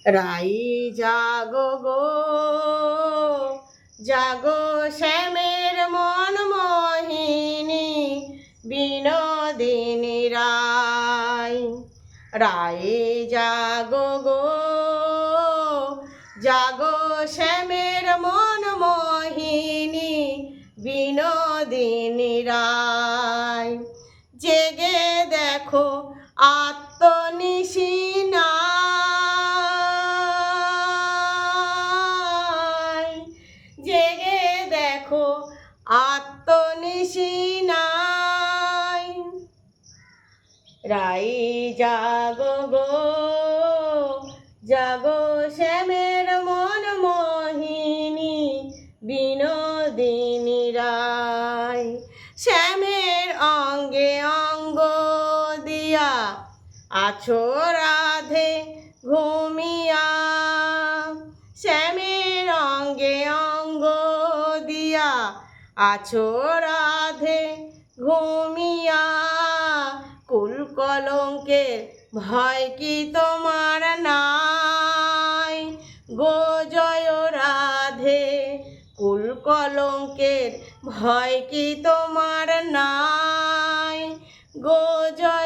রাই জাগো গো জাগো শ্যামের মন মোহিনী বিনোদিনী রাই। রাই জাগো গো জাগো শ্যামের মন মোহিনী বিনোদিনী রাই। জেগে দেখো আত্মনিশি নাই, জেগে দেখো আত্মনিশি নাই। রাই জাগো গো জাগো শ্যামের মন মোহিনী বিনোদিনী রাই। শ্যামের অঙ্গে অঙ্গ দিয়া আছো রাধে ঘুমিয়া, শ্যামের অঙ্গে অঙ্গ দিয়া আছো রাধে ঘুমিয়া। কুল কলঙ্কের ভয় কি তোমার নাই গো জয় রাধে, কুল কলঙ্কের ভয় কি তোমার নাই গো জয়